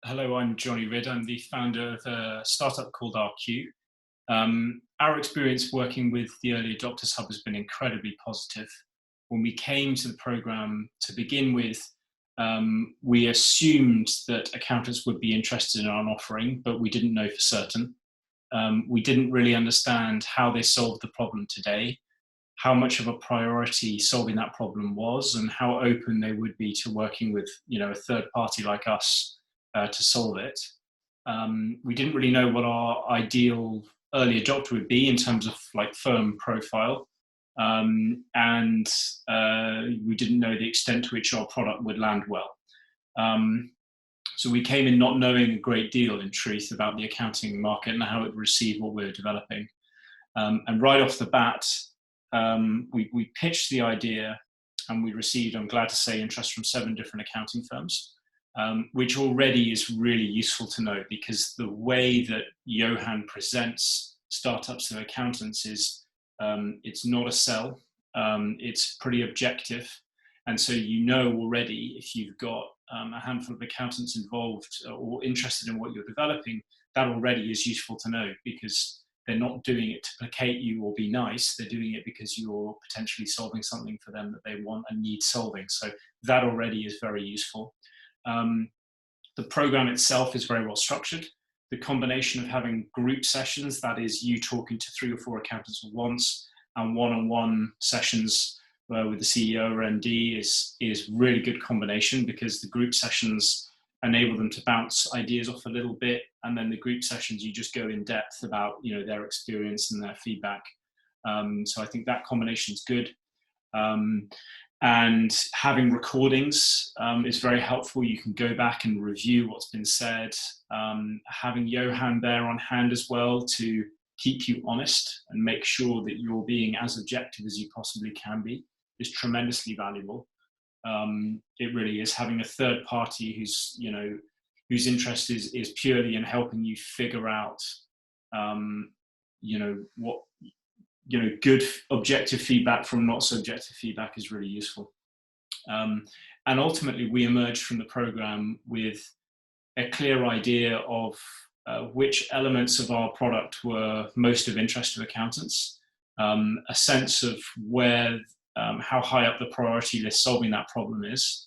Hello, I'm Johnny Ridd. I'm the founder of a startup called RQ. Our experience working with the Early Adopters Hub has been incredibly positive. When we came to the program to begin with, we assumed that accountants would be interested in our offering, but we didn't know for certain. We didn't really understand how they solved the problem today, how much of a priority solving that problem was, and how open they would be to working with, a third party like us to solve it. We didn't really know what our ideal early adopter would be in terms of like firm profile, and we didn't know the extent to which our product would land well. So we came in not knowing a great deal, in truth, about the accounting market and how it would receive what we were developing. And right off the bat, we pitched the idea, and we received, I'm glad to say, interest from 7 different accounting firms, which already is really useful to know, because the way that Johan presents startups to accountants is it's not a sell, it's pretty objective. And so already, if you've got a handful of accountants involved or interested in what you're developing, that already is useful to know, because they're not doing it to placate you or be nice. They're doing it because you're potentially solving something for them that they want and need solving. So that already is very useful. The program itself is very well structured. The combination of having group sessions, that is you talking to 3 or 4 accountants at once, and one-on-one sessions with the CEO or MD is really good combination, because the group sessions enable them to bounce ideas off a little bit, and then the group sessions you just go in depth about their experience and their feedback. So I think that combination is good. And having recordings is very helpful. You can go back and review what's been said. Having Johan there on hand as well to keep you honest and make sure that you're being as objective as you possibly can be is tremendously valuable. It really is. Having a third party whose interest is purely in helping you figure out what good objective feedback from not so objective feedback is really useful. And ultimately, we emerged from the program with a clear idea of which elements of our product were most of interest to accountants, a sense of how high up the priority list solving that problem is.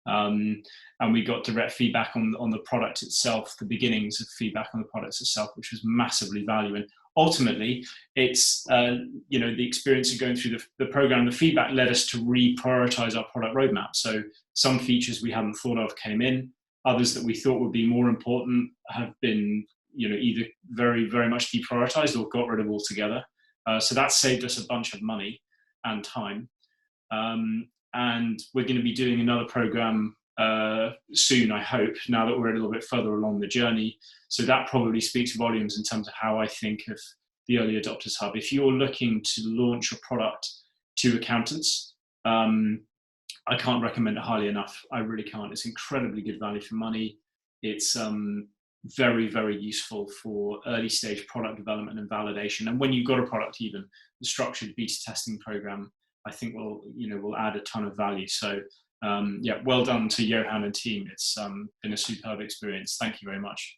And we got direct feedback on the product itself, the beginnings of feedback on the product itself, which was massively valuable. And ultimately, it's the experience of going through the program, the feedback led us to reprioritize our product roadmap. So some features we hadn't thought of came in, others that we thought would be more important have been either very, very much deprioritized or got rid of altogether. So that saved us a bunch of money and time. And we're going to be doing another program soon, I hope, now that we're a little bit further along the journey. So that probably speaks volumes in terms of how I think of the Early Adopters Hub. If you're looking to launch a product to accountants, I can't recommend it highly enough. I really can't. It's incredibly good value for money. It's very, very useful for early stage product development and validation. And when you've got a product, even the structured beta testing program, I think will add a ton of value. So well done to Johan and team. It's been a superb experience. Thank you very much.